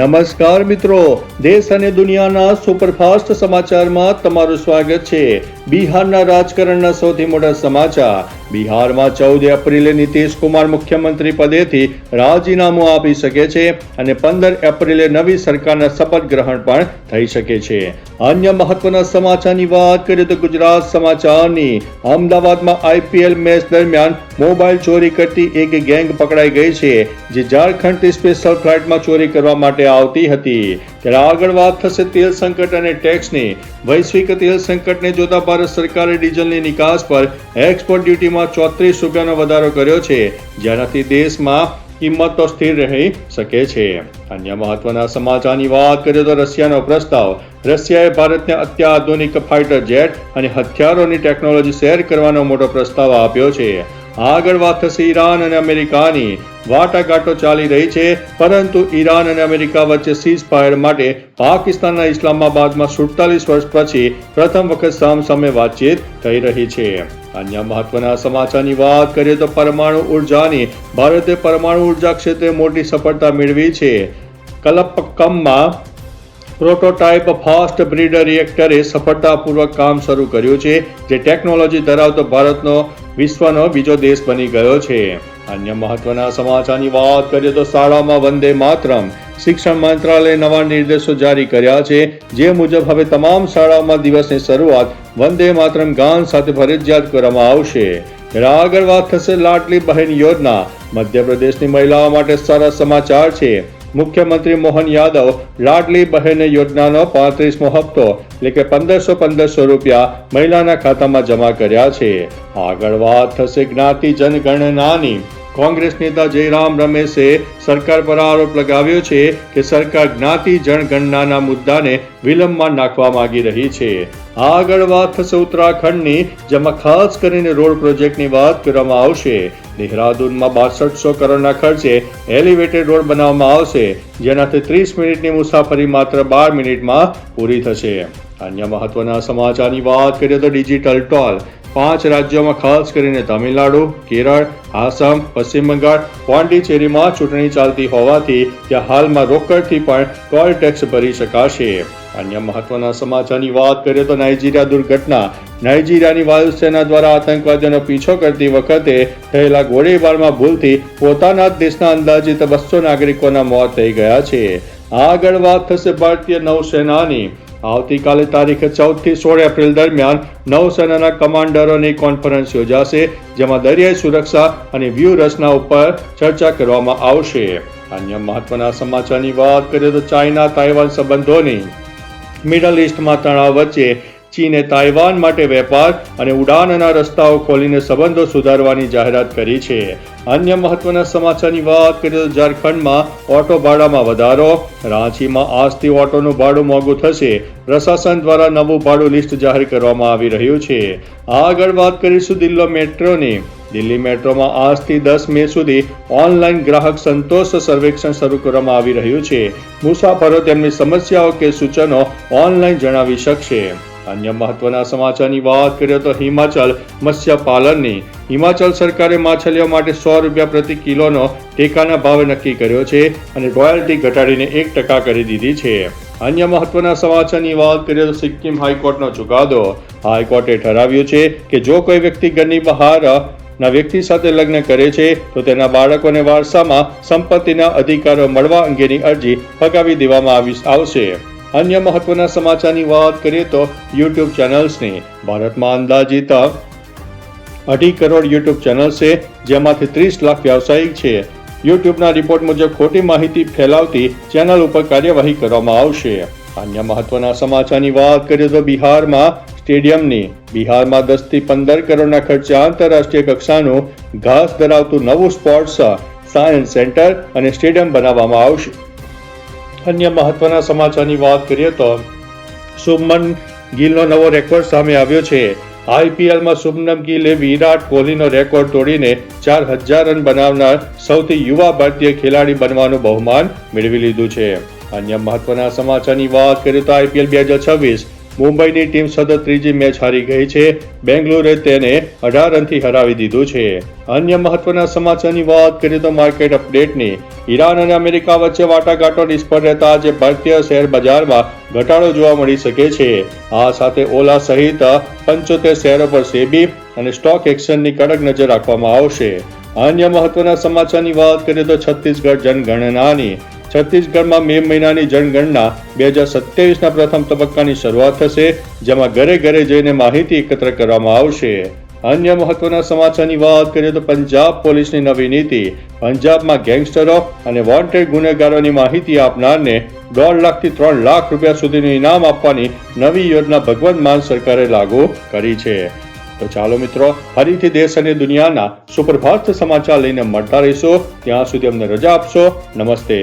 નમસ્કાર મિત્રો, દેશ અને દુનિયાના સુપરફાસ્ટ સમાચારમાં તમારું સ્વાગત છે। બિહારના રાજકારણના સૌથી મોટા સમાચાર। બિહારમાં 14 એપ્રિલે નીતિશ કુમાર મુખ્યમંત્રી પદેથી રાજીનામું આપી શકે છે અને 15 એપ્રિલે નવી સરકારના શપથ ગ્રહણ પણ થઈ શકે છે। અન્ય મહત્વના સમાચારની વાત કરીએ તો ગુજરાત સમાચારની અમદાવાદમાં આઈપીએલ મેચ દરમિયાન મોબાઈલ ચોરી કરતી એક ગેંગ પકડાઈ ગઈ છે, જે ઝારખંડથી સ્પેશિયલ ફ્લાઇટમાં ચોરી કરવા માટે આવતી હતી। ત્યારે આગળ વાત થશે તેલ સંકટ અને ટેક્સની। વૈશ્વિક તેલ સંકટને જોતા ભારત સરકારે ડીઝલની નિકાસ પર એક્સપોર્ટ ડ્યુટીમાં 34 રૂપિયાનો વધારો કર્યો છે, જેનાથી દેશમાં કિંમતો સ્થિર રહી શકે છે। અન્ય મહત્વના સમાચારની વાત કરીએ તો રશિયાનો પ્રસ્તાવ। રશિયાએ ભારતને અત્યાધુનિક ફાઇટર જેટ અને હથિયારોની ટેકનોલોજી શેર કરવાનો મોટો પ્રસ્તાવ આપ્યો છે। આગળ વાત થશે ઈરાન અને અમેરિકાની। વાટાઘાટો ચાલી રહી છે, પરંતુ ઈરાન અને અમેરિકા વચ્ચે સીઝ ફાયર માટે પાકિસ્તાનના ઇસ્લામાબાદમાં 47 વર્ષ પછી પ્રથમ વખત સામસામે વાતચીત થઈ રહી છે। અન્ય મહત્વના સમાચારની વાત કરીએ તો પરમાણુ ઉર્જાની। ભારતે પરમાણુ ઉર્જા ક્ષેત્રે મોટી સફળતા મેળવી છે। કલપક્કમમાં પ્રોટોટાઇપ ફાસ્ટ બ્રીડર રિએક્ટરે સફળતાપૂર્વક કામ શરૂ કર્યું છે, જે ટેકનોલોજી ધરાવતો ભારતનો વિશ્વનો બીજો દેશ બની ગયો છે। અન્ય મહત્વના સમાચારની વાત કરીએ તો શાળામાં વંદે માતરમ। શિક્ષણ મંત્રાલયે નવા નિર્દેશો જારી કર્યા છે, જે મુજબ હવે તમામ શાળાઓમાં દિવસની શરૂઆત વંદે માતરમ ગાન સાથે ફરજિયાત કરવામાં આવશે। આગળ વાત થશે લાડલી બહેન યોજના। મધ્યપ્રદેશની મહિલાઓ માટે સારા સમાચાર છે। મુખ્યમંત્રી મોહન યાદવ લાડલી બહેન યોજનાનો 35મો હપ્તો એટલે કે 1500 રૂપિયા મહિલાના ખાતામાં જમા કર્યા છે। આગળ વાત થશે જ્ઞાતિ જનગણનાની। કોંગ્રેસ નેતા જયરામ રમેશે સરકાર પર આરોપ લગાવ્યો છે કે સરકાર જ્ઞાતિ જનગણનાના મુદ્દાને વિલંબમાં નાખવા માંગી રહી છે। આગળ વાત થશે ઉત્તરાખંડની, જેમાં ખાસ કરીને રોડ પ્રોજેક્ટની વાત કરવામાં આવશે। દેહરાદૂનમાં 6200 કરોડના ખર્ચે એલિવેટેડ રોડ બનાવવામાં આવશે, જેનાથી 30 મિનિટની મુસાફરી માત્ર 12 મિનિટમાં પૂરી થશે। અન્ય મહત્વના સમાચારની વાત કરીએ તો ડિજિટલ ટોલ। 5 રાજ્યોમાં ખાસ કરીને તમિલનાડુ, કેરળ, આસામ, પશ્ચિમ બંગાળ, પોંડિચેરીમાં ચૂંટણી ચાલતી હોવાથી ત્યાં હાલમાં રોકડથી પણ ટોલ ટેક્સ ભરી શકાશે। અન્ય મહત્વના સમાચારની વાત કરીએ તો નાઇજીરિયા દુર્ઘટના। નાઇજીરિયાની વાયુસેના દ્વારા આતંકવાદીઓનો પીછો કરતી વખતે થયેલા ગોળીબારમાં ભૂલથી પોતાના જ દેશના અંદાજિત 200 નાગરિકોના મોત થઈ ગયા છે। આગળ વાત થશે ભારતીય નૌસેનાની। આવતીકાલે તારીખ 14 થી 16 એપ્રિલ દરમિયાન નૌસેનાના કમાન્ડરોની કોન્ફરન્સ યોજાશે, જેમાં દરિયાઈ સુરક્ષા અને વ્યૂહરચના ઉપર ચર્ચા કરવામાં આવશે। અન્ય મહત્વના સમાચારની વાત કરીએ તો ચાઇના તાઇવાન સંબંધોની। મિડલ ઇસ્ટમાં તણાવ વચ્ચે ચીને તાઇવાન માટે વેપાર અને ઉડાનના રસ્તાઓ ખોલીને સંબંધો સુધારવાની જાહેરાત કરી છે। અન્ય મહત્વના સમાચારની વાત કરીએ તો ઝારખંડમાં ઓટો ભાડામાં વધારો। રાંચીમાં આજથી ઓટોનું ભાડું મોંઘું થશે। પ્રશાસન દ્વારા નવું ભાડું લિસ્ટ જાહેર કરવામાં આવી રહ્યું છે। આગળ વાત કરીશું દિલ્હી મેટ્રોની। દિલ્હી મેટ્રોમાં આજથી 10 મે સુધી ઓનલાઈન ગ્રાહક સંતોષ સર્વેક્ષણ શરૂ કરવામાં આવી રહ્યું છે। મુસાફરો તેમની સમસ્યાઓ કે સૂચનો ઓનલાઈન જણાવી શકશે। અન્ય મહત્વના સમાચારની વાત કરીએ તો હિમાચલ મત્સ્યપાલનની। હિમાચલ સરકારે માછલીઓ માટે 100 રૂપિયા પ્રતિ કિલોનો ટેકાના ભાવે નક્કી કર્યો છે અને રોયલ્ટી ઘટાડીને 1% કરી દીધી છે। અન્ય મહત્વના સમાચારની વાત કરીએ તો સિક્કિમ હાઈકોર્ટનો ચુકાદો। હાઈકોર્ટે ઠરાવ્યું છે કે જો કોઈ વ્યક્તિ ઘરની બહારના વ્યક્તિ સાથે લગ્ન કરે છે તો તેના બાળકોને વારસામાં સંપત્તિના અધિકારો મળવા અંગેની અરજી ફગાવી દેવામાં આવશે। અન્ય મહત્વના સમાચારની વાત કરીએ તો યુટ્યુબ ચેનલ્સની। ભારતમાં અંદાજિત 2.5 કરોડ યુટ્યુબ ચેનલ્સ છે, જેમાંથી 30 લાખ વ્યાવસાયિક છે। યુટ્યુબના રિપોર્ટ મુજબ ખોટી માહિતી ફેલાવતી ચેનલ ઉપર કાર્યવાહી કરવામાં આવશે। અન્ય મહત્વના સમાચારની વાત કરીએ તો બિહારમાં સ્ટેડિયમની। બિહારમાં 10 થી 15 કરોડના ખર્ચે આંતરરાષ્ટ્રીય કક્ષાનું ઘાસ ધરાવતું નવું સ્પોર્ટ્સ સાયન્સ સેન્ટર અને સ્ટેડિયમ બનાવવામાં આવશે। અન્ય મહત્વના સમાચારની વાત કરીએ તો શુભમન ગિલનો નવો રેકોર્ડ સામે આવ્યો છે। આઈપીએલમાં શુભમન ગિલે વિરાટ કોહલીનો રેકોર્ડ તોડીને 4000 રન બનાવનાર સૌથી યુવા ભારતીય ખેલાડી બનવાનું બહુમાન મેળવી લીધું છે। અન્ય મહત્વના સમાચારની વાત કરીએ તો આઈપીએલ 2026 મુંબઈની ટીમ સતત ત્રીજી મેચ હારી ગઈ છે. બેંગ્લોરે તેને 18 રનથી હરાવી દીધું છે. અન્ય મહત્વના સમાચારની વાત કરીએ તો માર્કેટ અપડેટની. ઈરાન અને અમેરિકા વચ્ચે વાટાઘાટો નિષ્ફળ રહેતા આજે ભારતીય શેર બજારમાં ઘટાડો જોવા મળી શકે છે. આ સાથે ઓલા સહિત 75 શેરો પર સેબી અને સ્ટોક એક્સચેન્જની કડક નજર રાખવામાં આવશે. અન્ય મહત્વના સમાચારની વાત કરીએ તો છત્તીસગઢ જનગણનાની. છત્તીસગઢમાં મે મહિનાની જનગણના 2027ના પ્રથમ તબક્કાની શરૂઆત થશે, જેમાં ઘરે ઘરે જઈને માહિતી એકત્ર કરવામાં આવશે. અન્ય મહત્વના સમાચારની વાત કરીએ તો પંજાબ પોલીસની નવી નીતિ. પંજાબમાં ગેંગસ્ટરો અને વોન્ટેડ ગુનેગારોની માહિતી આપનારને 1.5 લાખથી 3 લાખ રૂપિયા સુધીનું ઇનામ આપવાની નવી યોજના ભગવંત માન સરકારે લાગુ કરી છે. તો ચાલો મિત્રો, ફરીથી દેશ અને દુનિયાના સુપરફાસ્ટ સમાચાર લઈને મળતા રહીશું. ત્યાં સુધી અમને રજા આપશો. નમસ્તે.